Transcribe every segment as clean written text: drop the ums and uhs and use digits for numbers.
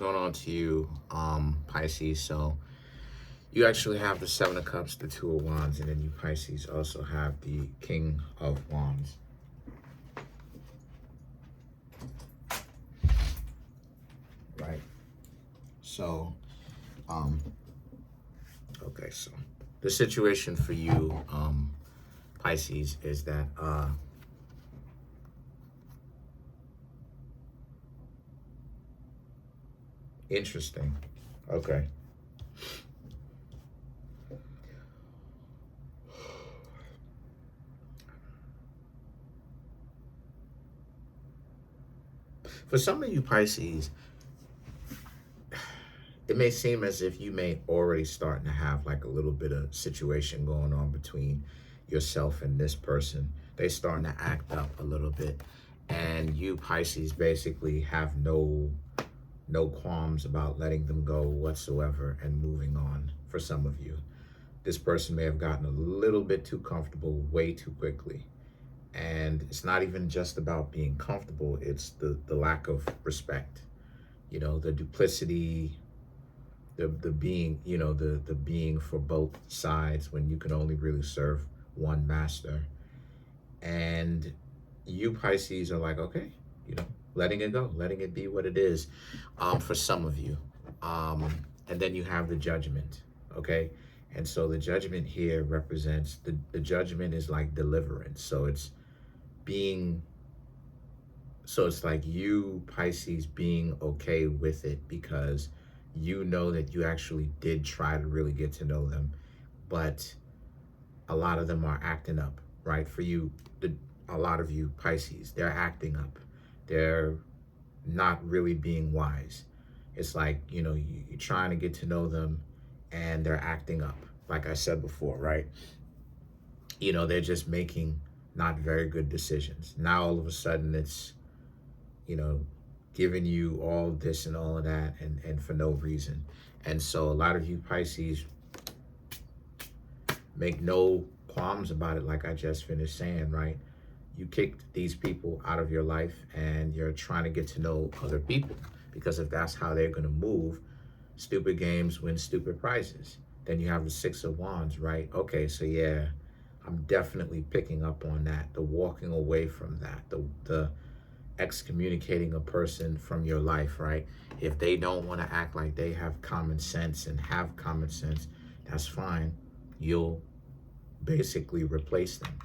Going on to you, Pisces. So you actually have the Seven of Cups, the Two of Wands, and then you Pisces also have the King of Wands. Right. So, okay. So the situation for you, Pisces, is that interesting. Okay. For some of you Pisces, it may seem as if you may already starting to have like a little bit of situation going on between yourself and this person. They starting to act up a little bit, and you Pisces basically have no qualms about letting them go whatsoever and moving on. For some of you, this person may have gotten a little bit too comfortable way too quickly. And it's not even just about being comfortable, it's the lack of respect, the duplicity, the being, the being for both sides when you can only really serve one master. And you Pisces are like, okay, letting it go, letting it be what it is, for some of you. And then you have the Judgment, okay? And so the Judgment here represents, the Judgment is like deliverance. So it's like you Pisces being okay with it, because you know that you actually did try to really get to know them, but a lot of them are acting up, right? For you, a lot of you Pisces, they're acting up. They're not really being wise. It's like, you're trying to get to know them and they're acting up. Like I said before, right? They're just making not very good decisions. Now all of a sudden it's, giving you all this and all of that, and for no reason. And so a lot of you Pisces make no qualms about it, like I just finished saying, right? You kicked these people out of your life and you're trying to get to know other people, because if that's how they're going to move, stupid games win stupid prizes. Then you have the Six of Wands, right? Okay, so yeah, I'm definitely picking up on that. The walking away from that, the excommunicating a person from your life, right? If they don't want to act like they have common sense and have common sense, that's fine. You'll basically replace them.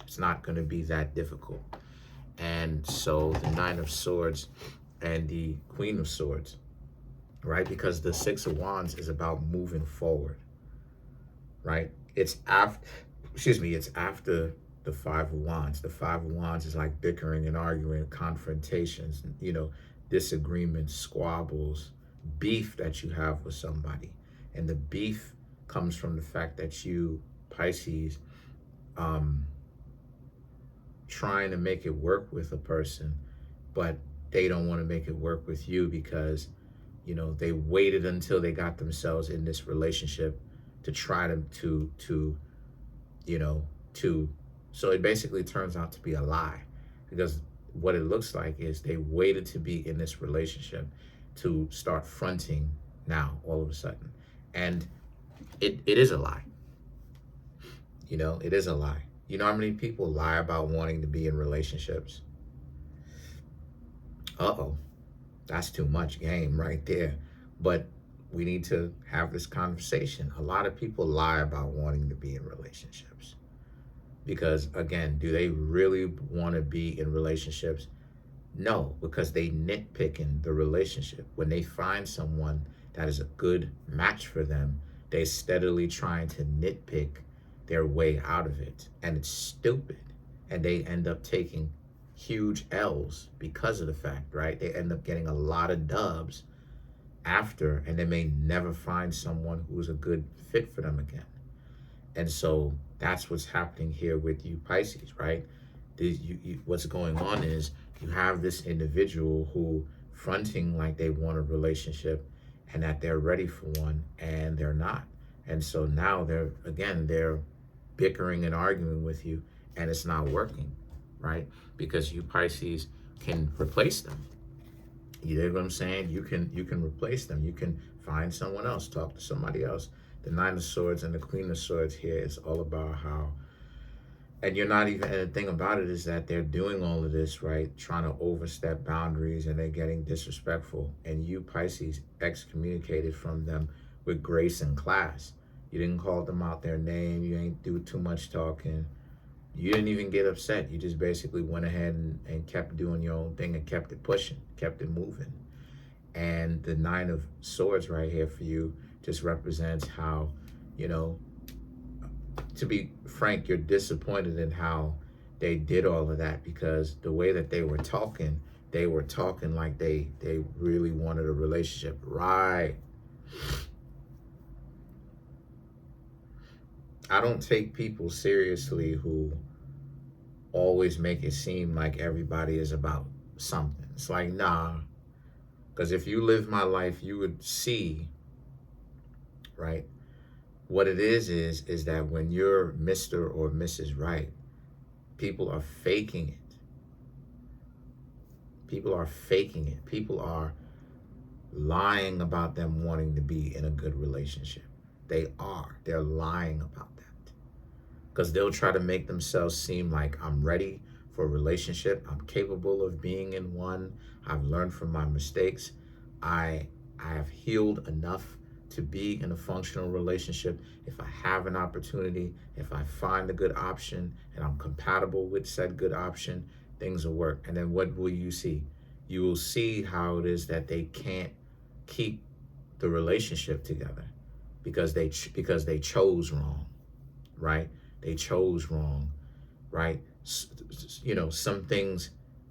It's not going to be that difficult. And so the Nine of Swords and the Queen of Swords, right? Because the Six of Wands is about moving forward, right? It's after the Five of Wands. The Five of Wands is like bickering and arguing, confrontations, disagreements, squabbles, beef that you have with somebody. And the beef comes from the fact that you Pisces, trying to make it work with a person, but they don't want to make it work with you because, they waited until they got themselves in this relationship to try to so it basically turns out to be a lie, because what it looks like is they waited to be in this relationship to start fronting now all of a sudden. And it is a lie. It is a lie. You know how many people lie about wanting to be in relationships? Uh-oh, that's too much game right there. But we need to have this conversation. A lot of people lie about wanting to be in relationships. Because again, do they really want to be in relationships? No, because they nitpick in the relationship. When they find someone that is a good match for them, they steadily trying to nitpick their way out of it. And it's stupid. And they end up taking huge L's because of the fact, right? They end up getting a lot of dubs after, and they may never find someone who's a good fit for them again. And so that's what's happening here with you Pisces, right? What's going on is you have this individual who fronting like they want a relationship and that they're ready for one, and they're not. And so now they're bickering and arguing with you, and it's not working, right? Because you Pisces can replace them. You know what I'm saying? You can replace them. You can find someone else, talk to somebody else. The Nine of Swords and the Queen of Swords here is all about how, and you're not even, and the thing about it is that they're doing all of this, right? Trying to overstep boundaries and they're getting disrespectful. And you, Pisces, excommunicated from them with grace and class. You didn't call them out their name. You ain't do too much talking. You didn't even get upset. You just basically went ahead and kept doing your own thing and kept it pushing, kept it moving. And the Nine of Swords right here for you just represents how, you know, to be frank, you're disappointed in how they did all of that, because the way that they were talking like they really wanted a relationship. Right. I don't take people seriously who always make it seem like everybody is about something. It's like, nah, because if you live my life, you would see, right? What it is that when you're Mr. or Mrs. Right, people are faking it. People are faking it. People are lying about them wanting to be in a good relationship. They are. They're lying about that. Because they'll try to make themselves seem like, I'm ready for a relationship. I'm capable of being in one. I've learned from my mistakes. I have healed enough to be in a functional relationship. If I have an opportunity, if I find a good option and I'm compatible with said good option, things will work. And then what will you see? You will see how it is that they can't keep the relationship together because they chose wrong, right? They chose wrong, right? You know, some things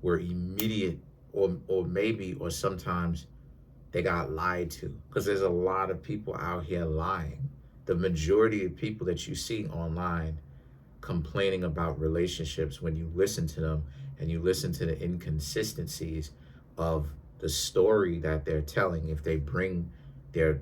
were immediate, or sometimes they got lied to, because there's a lot of people out here lying. The majority of people that you see online complaining about relationships, when you listen to them and you listen to the inconsistencies of the story that they're telling, if they bring their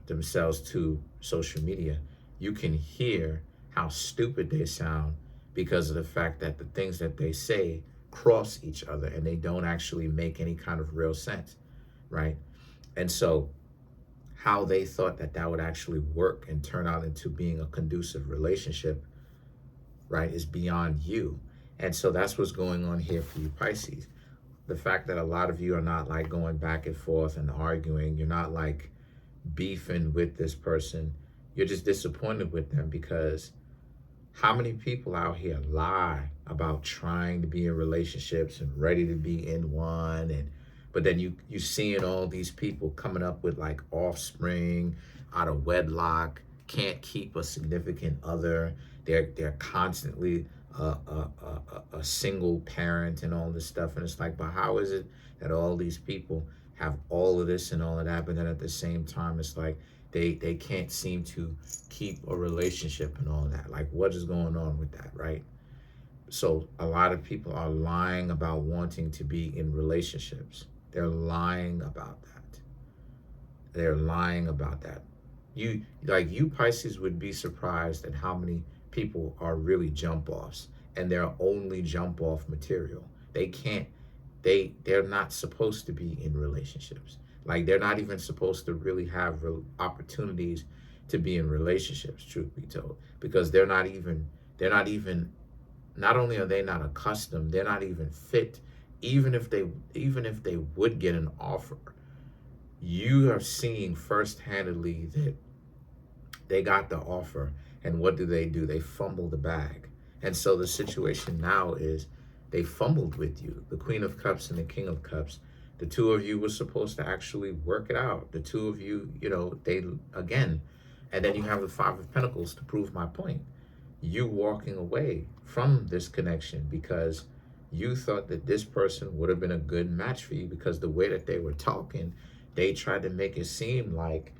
themselves to social media, you can hear how stupid they sound because of the fact that the things that they say cross each other and they don't actually make any kind of real sense, right? And so how they thought that that would actually work and turn out into being a conducive relationship, right, is beyond you. And so that's what's going on here for you, Pisces. The fact that a lot of you are not like going back and forth and arguing, you're not like beefing with this person, you're just disappointed with them, because how many people out here lie about trying to be in relationships and ready to be in one, and but then you seeing all these people coming up with like offspring out of wedlock, can't keep a significant other, they're constantly a single parent and all this stuff, and it's like, but how is it that all these people have all of this and all of that, but then at the same time it's like they can't seem to keep a relationship and all that? Like, what is going on with that, right? So a lot of people are lying about wanting to be in relationships. They're lying about that. They're lying about that. You Pisces would be surprised at how many people are really jump offs, and they're only jump off material. They're not supposed to be in relationships. Like, they're not even supposed to really have opportunities to be in relationships, truth be told, because not only are they not accustomed, they're not even fit. Even if they would get an offer, you are seeing first-handedly that they got the offer, and what do? They fumble the bag. And so the situation now is they fumbled with you. The Queen of Cups and the King of Cups, the two of you were supposed to actually work it out. The two of you, they, again, and then you have the Five of Pentacles to prove my point. You walking away from this connection because you thought that this person would have been a good match for you, because the way that they were talking, they tried to make it seem like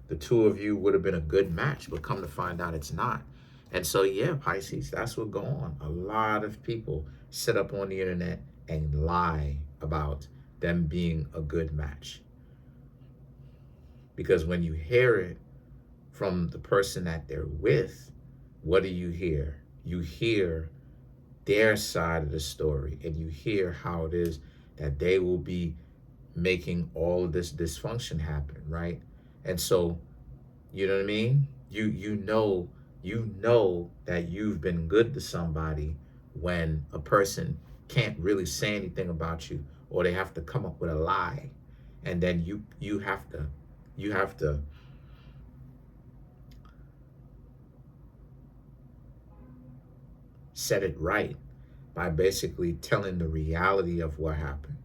the two of you would have been a good match, but come to find out it's not. And so, yeah, Pisces, that's what's going on. A lot of people sit up on the internet and lie about them being a good match. Because when you hear it from the person that they're with, what do you hear? You hear their side of the story, and you hear how it is that they will be making all of this dysfunction happen, right? And so, you know what I mean? You know that you've been good to somebody when a person can't really say anything about you, or they have to come up with a lie, and then you have to set it right by basically telling the reality of what happened.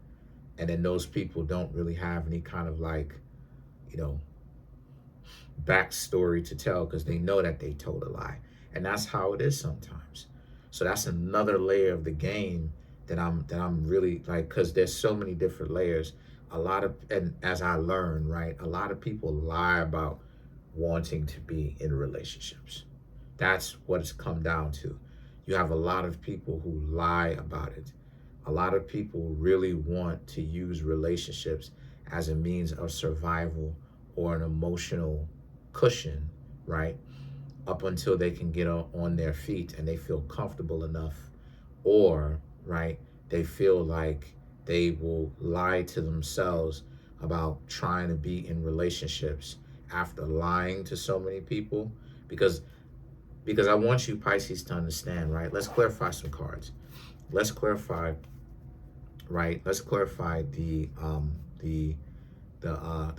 And then those people don't really have any kind of like, you know, backstory to tell because they know that they told a lie. And that's how it is sometimes. So that's another layer of the game that I'm really like, because there's so many different layers. And as I learn, right, a lot of people lie about wanting to be in relationships. That's what it's come down to. You have a lot of people who lie about it. A lot of people really want to use relationships as a means of survival or an emotional cushion, right? Up until they can get on their feet and they feel comfortable enough, or, right, they feel like they will lie to themselves about trying to be in relationships after lying to so many people. Because I want you Pisces to understand, right? Let's clarify some cards. Let's clarify, right? Let's clarify the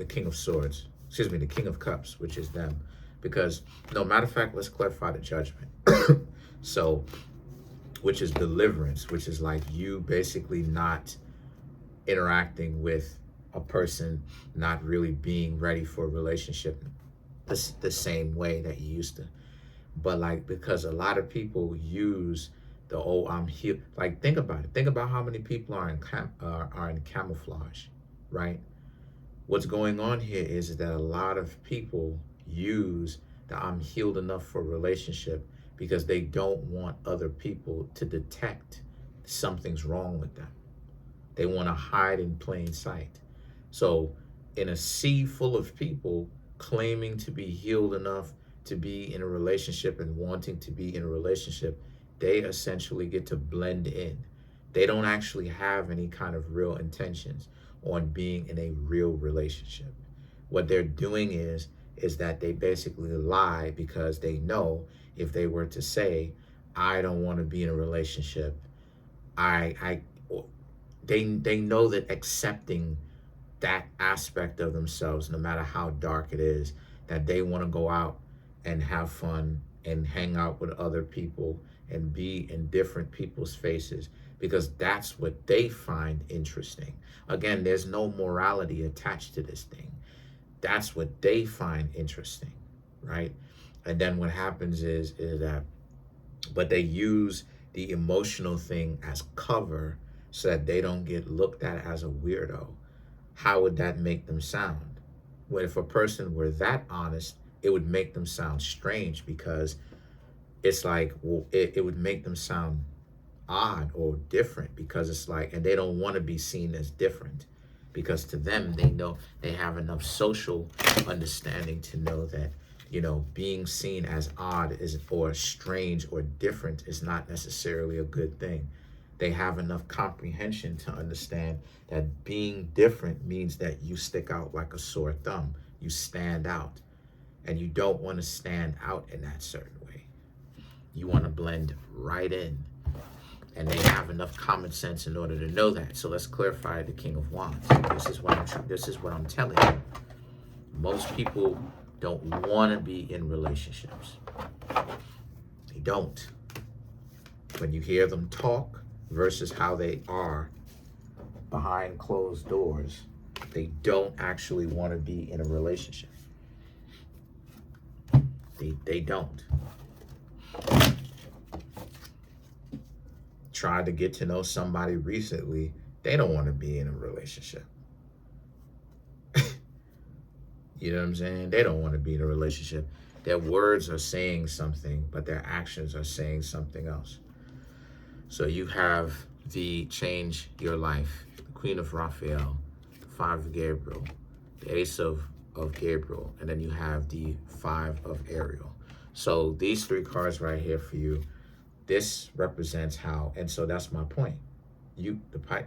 King of Swords. Excuse me, the King of Cups, which is them. Because, no, matter of fact, let's clarify the Judgment. So, which is deliverance, which is like you basically not interacting with a person, not really being ready for a relationship the same way that you used to. But like, because a lot of people use the I'm here. Like, think about it. Think about how many people are in camouflage, right? What's going on here is that a lot of people use the I'm healed enough for a relationship because they don't want other people to detect something's wrong with them. They want to hide in plain sight. So in a sea full of people claiming to be healed enough to be in a relationship and wanting to be in a relationship, they essentially get to blend in. They don't actually have any kind of real intentions on being in a real relationship. What they're doing is that they basically lie because they know if they were to say, I don't want to be in a relationship, they know that accepting that aspect of themselves, no matter how dark it is, that they want to go out and have fun and hang out with other people and be in different people's faces because that's what they find interesting. Again, there's no morality attached to this thing. That's what they find interesting, right? And then what happens is that, but they use the emotional thing as cover so that they don't get looked at as a weirdo. How would that make them sound? Well, if a person were that honest, it would make them sound strange because it's like, well, it would make them sound odd or different because it's like, and they don't want to be seen as different because to them, they know they have enough social understanding to know that, you know, being seen as odd or strange or different is not necessarily a good thing. They have enough comprehension to understand that being different means that you stick out like a sore thumb. You stand out. And you don't want to stand out in that certain way. You want to blend right in. And they have enough common sense in order to know that. So let's clarify the King of Wands. This is what I'm telling you. Most people don't want to be in relationships. They don't. When you hear them talk versus how they are behind closed doors, they don't actually want to be in a relationship. They don't. Tried to get to know somebody recently, they don't want to be in a relationship. You know what I'm saying? They don't want to be in a relationship. Their words are saying something, but their actions are saying something else. So you have the Change Your Life, the Queen of Raphael, the Five of Gabriel, the Ace of Gabriel, and then you have the Five of Ariel. So these three cards right here for you, this represents how, and so that's my point. The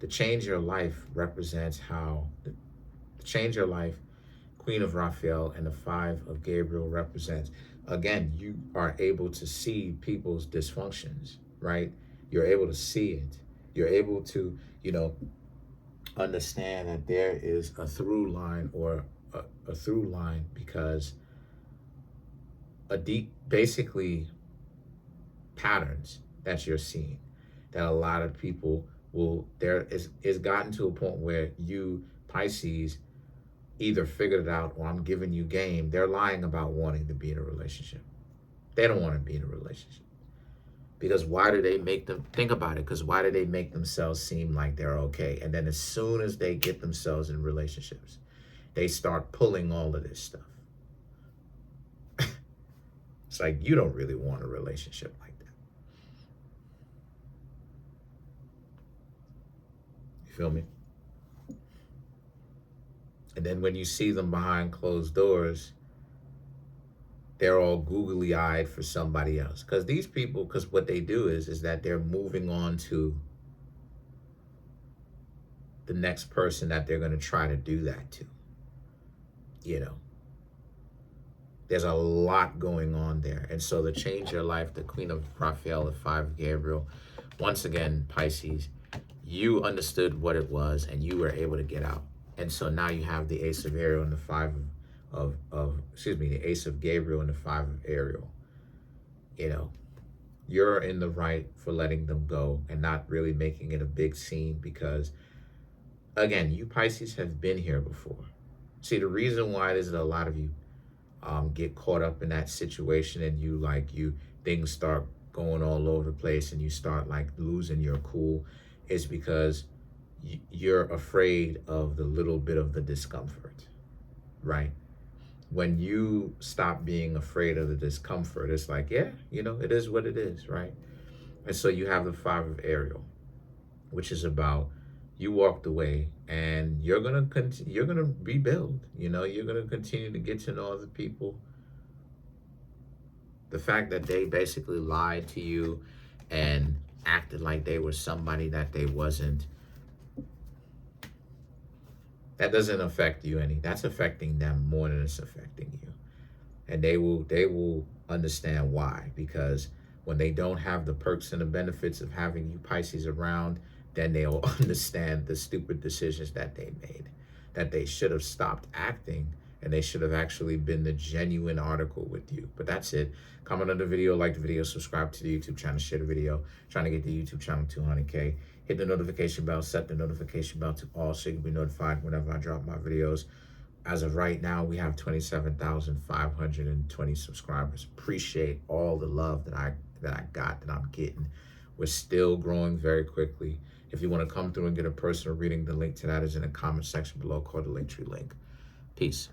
change your life represents how, the change your life, Queen of Raphael and the Five of Gabriel represents, again, you are able to see people's dysfunctions, right? You're able to see it. You're able to, understand that there is a through line, or a through line, because basically patterns that you're seeing, that a lot of people is gotten to a point where you, Pisces, either figured it out, or I'm giving you game. They're lying about wanting to be in a relationship. They don't want to be in a relationship. Because why do they make them, think about it, because why do they make themselves seem like they're okay? And then as soon as they get themselves in relationships, they start pulling all of this stuff. It's like, you don't really want a relationship like that. You feel me? And then when you see them behind closed doors, they're all googly-eyed for somebody else. Because these people, because what they do is that they're moving on to the next person that they're going to try to do that to. There's a lot going on there. And so the change your life, the Queen of Raphael, the Five of Gabriel, once again, Pisces, you understood what it was and you were able to get out. And so now you have the Ace of Ariel and the Ace of Gabriel and the Five of Ariel. You're in the right for letting them go and not really making it a big scene, because, again, you Pisces have been here before. See, the reason why it is that a lot of you get caught up in that situation, and things start going all over the place and you start losing your cool, is because you're afraid of the little bit of the discomfort, right? When you stop being afraid of the discomfort, it's like, yeah, it is what it is, right? And so you have the Five of Ariel, which is about, you walked away and you're gonna rebuild. You're gonna continue to get to know other people. The fact that they basically lied to you and acted like they were somebody that they wasn't, that doesn't affect you any. That's affecting them more than it's affecting you. And they will understand why, because when they don't have the perks and the benefits of having you Pisces around, then they'll understand the stupid decisions that they made, that they should have stopped acting, and they should have actually been the genuine article with you. But that's it. Comment on the video, like the video, subscribe to the YouTube channel, share the video. Trying to get the YouTube channel 200K. Hit the notification bell, set the notification bell to all so you can be notified whenever I drop my videos. As of right now, we have 27,520 subscribers. Appreciate all the love that I'm getting. We're still growing very quickly. If you want to come through and get a personal reading, the link to that is in the comment section below, called the Linktree link. Peace.